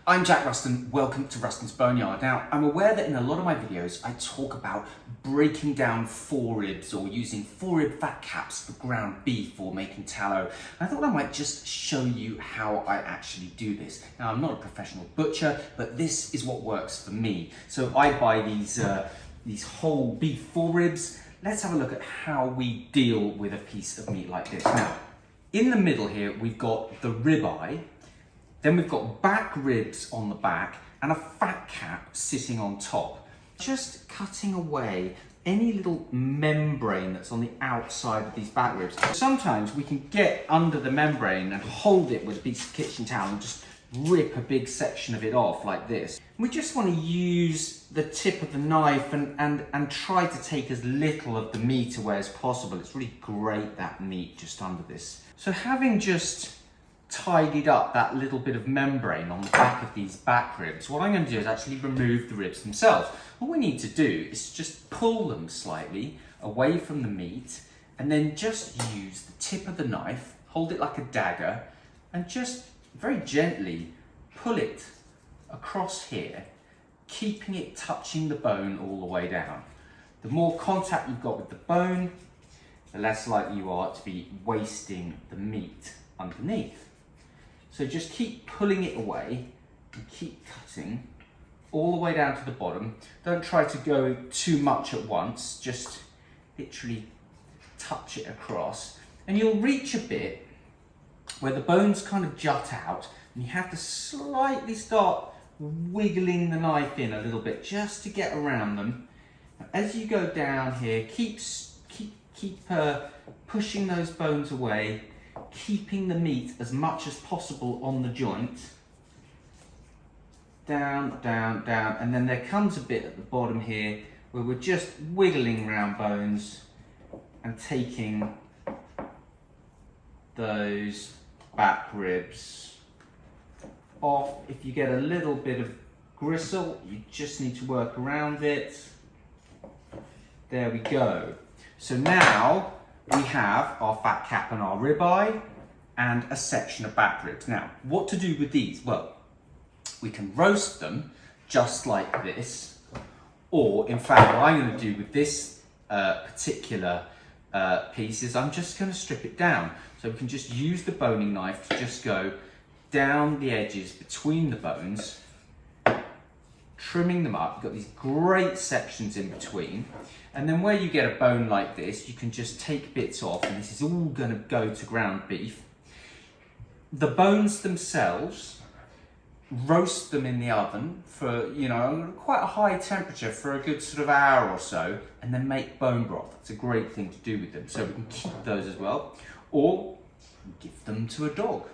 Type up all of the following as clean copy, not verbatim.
I'm Jack Ruston, welcome to Ruston's Boneyard. Now, I'm aware that in a lot of my videos I talk about breaking down foreribs or using forerib fat caps for ground beef or making tallow. And I thought I might just show you how I actually do this. Now, I'm not a professional butcher, but this is what works for me. So I buy these whole beef foreribs. Let's have a look at how we deal with a piece of meat like this. Now, in the middle here, we've got the ribeye. Then we've got back ribs on the back and a fat cap sitting on top. Just cutting away any little membrane that's on the outside of these back ribs. Sometimes we can get under the membrane and hold it with a piece of kitchen towel and just rip a big section of it off like this. We just want to use the tip of the knife and try to take as little of the meat away as possible. It's really great, that meat just under this. So having just tidied up that little bit of membrane on the back of these back ribs, what I'm going to do is actually remove the ribs themselves. All we need to do is just pull them slightly away from the meat and then just use the tip of the knife, hold it like a dagger, and just very gently pull it across here, keeping it touching the bone all the way down. The more contact you've got with the bone, the less likely you are to be wasting the meat underneath. So just keep pulling it away and keep cutting all the way down to the bottom. Don't try to go too much at once, just literally touch it across. And you'll reach a bit where the bones kind of jut out and you have to slightly start wiggling the knife in a little bit just to get around them. As you go down here, keep pushing those bones away, keeping the meat as much as possible on the joint. Down, down, down, and then there comes a bit at the bottom here where we're just wiggling around bones and taking those back ribs off. If you get a little bit of gristle, you just need to work around it. There we go. So now we have our fat cap and our ribeye and a section of back ribs. Now, what to do with these? Well, we can roast them just like this, or in fact, what I'm going to do with this particular piece is I'm just going to strip it down. So we can just use the boning knife to just go down the edges between the bones, trimming them up. You've got these great sections in between. And then where you get a bone like this, you can just take bits off, and this is all going to go to ground beef. The bones themselves, roast them in the oven for, quite a high temperature for a good sort of hour or so, and then make bone broth. It's a great thing to do with them. So we can keep those as well, or give them to a dog.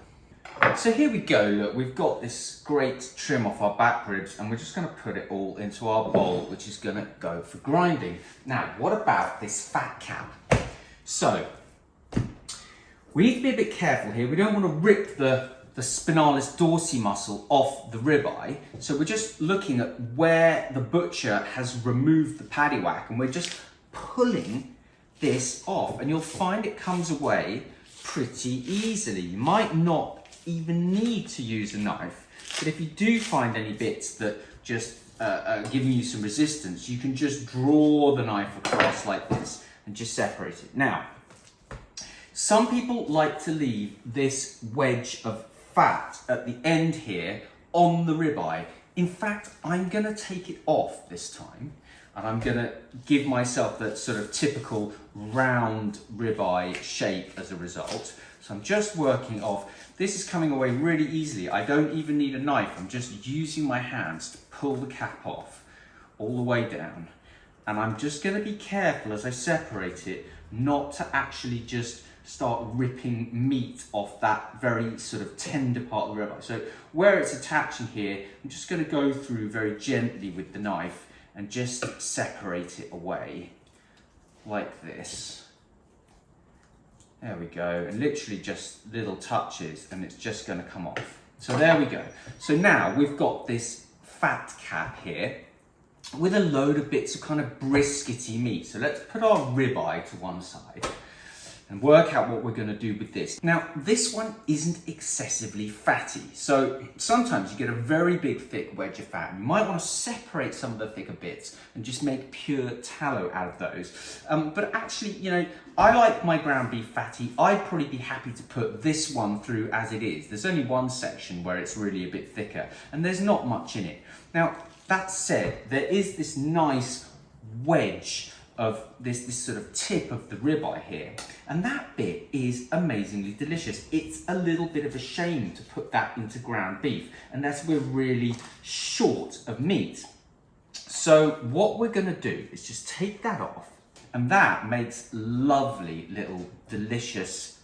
So here we go, look, we've got this great trim off our back ribs and we're just going to put it all into our bowl, which is going to go for grinding. Now, what about this fat cap? So, we need to be a bit careful here. We don't want to rip the spinalis dorsi muscle off the ribeye. So we're just looking at where the butcher has removed the paddywhack and we're just pulling this off. And you'll find it comes away pretty easily. You might not even need to use a knife, but if you do find any bits that just are giving you some resistance, you can just draw the knife across like this and just separate it. Now, some people like to leave this wedge of fat at the end here on the ribeye. In fact, I'm going to take it off this time, and I'm going to give myself that sort of typical round ribeye shape as a result. So I'm just working off. This is coming away really easily. I don't even need a knife. I'm just using my hands to pull the cap off all the way down. And I'm just going to be careful as I separate it not to actually just start ripping meat off that very sort of tender part of the ribeye. So where it's attaching here, I'm just going to go through very gently with the knife and just separate it away like this. There we go, and literally just little touches and it's just going to come off. So there we go. So now we've got this fat cap here with a load of bits of kind of briskety meat. So let's put our ribeye to one side. and work out what we're going to do with this. Now, this one isn't excessively fatty, so sometimes you get a very big thick wedge of fat. You might want to separate some of the thicker bits and just make pure tallow out of those. But actually, you know, I like my ground beef fatty. I'd probably be happy to put this one through as it is. There's only one section where it's really a bit thicker, and there's not much in it. Now, that said, there is this nice wedge of this sort of tip of the ribeye here, and that bit is amazingly delicious. It's a little bit of a shame to put that into ground beef, unless we're really short of meat. So what we're going to do is just take that off, and that makes lovely little delicious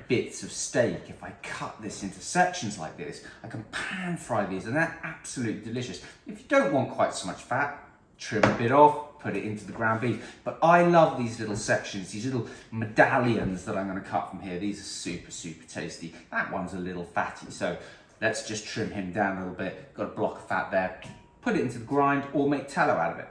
bits of steak. If I cut this into sections like this, I can pan fry these, and they're absolutely delicious. If you don't want quite so much fat, trim a bit off, put it into the ground beef. But I love these little sections, these little medallions that I'm going to cut from here. These are super, super tasty. That one's a little fatty, so let's just trim him down a little bit. Got a block of fat there. Put it into the grind or make tallow out of it.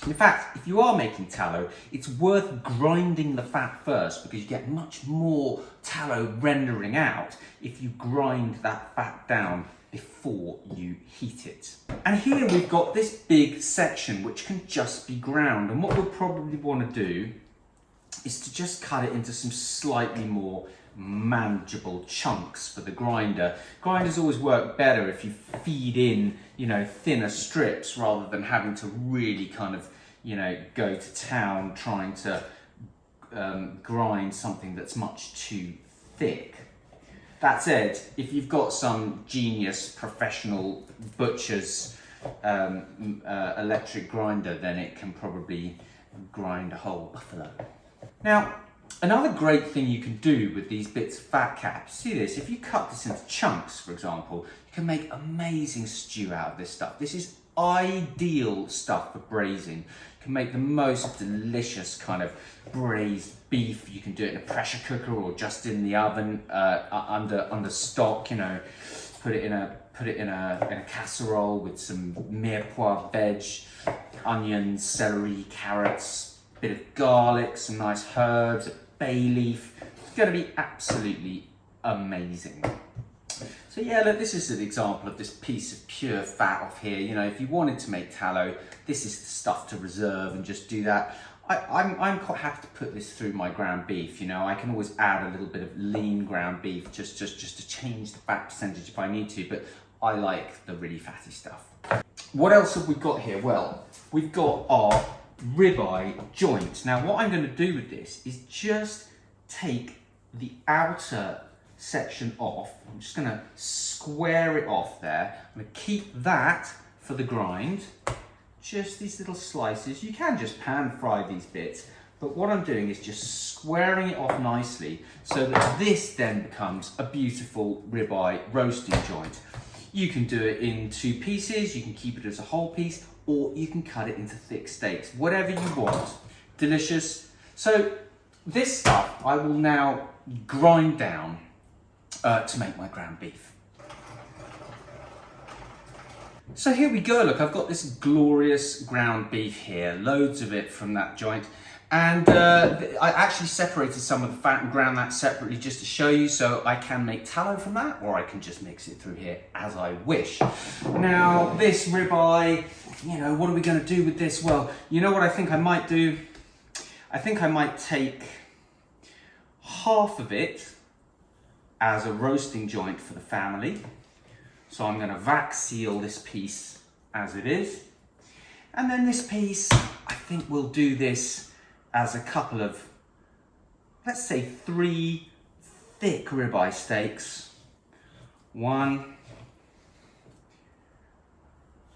In fact, if you are making tallow, it's worth grinding the fat first, because you get much more tallow rendering out if you grind that fat down before you heat it. And here we've got this big section which can just be ground, and what we'll probably want to do is to just cut it into some slightly more manageable chunks for the grinder. Grinders always work better if you feed in, you know, thinner strips rather than having to really kind of, you know, go to town trying to grind something that's much too thick. That said, if you've got some genius professional butcher's electric grinder, then it can probably grind a whole buffalo. Now, another great thing you can do with these bits of fat cap, see this, if you cut this into chunks, for example, you can make amazing stew out of this stuff. This is ideal stuff for braising. You can make the most delicious kind of braised beef. You can do it in a pressure cooker or just in the oven under stock. You know, put it in a casserole with some mirepoix veg, onions, celery, carrots, a bit of garlic, some nice herbs, a bay leaf. It's going to be absolutely amazing. So yeah, look, this is an example of this piece of pure fat off here. You know, if you wanted to make tallow, this is the stuff to reserve and just do that. I'm quite happy to put this through my ground beef. You know, I can always add a little bit of lean ground beef just to change the fat percentage if I need to, but I like the really fatty stuff. What else have we got here? Well, we've got our ribeye joint. Now, what I'm going to do with this is just take the outer section off. I'm just going to square it off there. I'm going to keep that for the grind. Just these little slices. You can just pan fry these bits, but what I'm doing is just squaring it off nicely so that this then becomes a beautiful ribeye roasting joint. You can do it in 2 pieces, you can keep it as a whole piece, or you can cut it into thick steaks, whatever you want. Delicious. So this stuff I will now grind down to make my ground beef. So here we go, look, I've got this glorious ground beef here, loads of it from that joint. And I actually separated some of the fat and ground that separately just to show you, so I can make tallow from that, or I can just mix it through here as I wish. Now, this ribeye, you know, what are we going to do with this? Well, you know what I think I might do? I think I might take half of it as a roasting joint for the family. So I'm going to vac seal this piece as it is. And then this piece, I think we'll do this as a couple of, let's say 3 thick ribeye steaks. 1,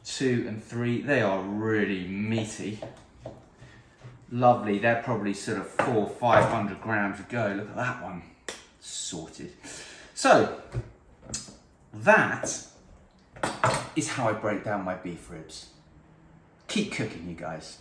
2, and 3. They are really meaty. Lovely. They're probably sort of 400-500 grams a go. Look at that one. Sorted. So that is how I break down my beef ribs. Keep cooking, you guys.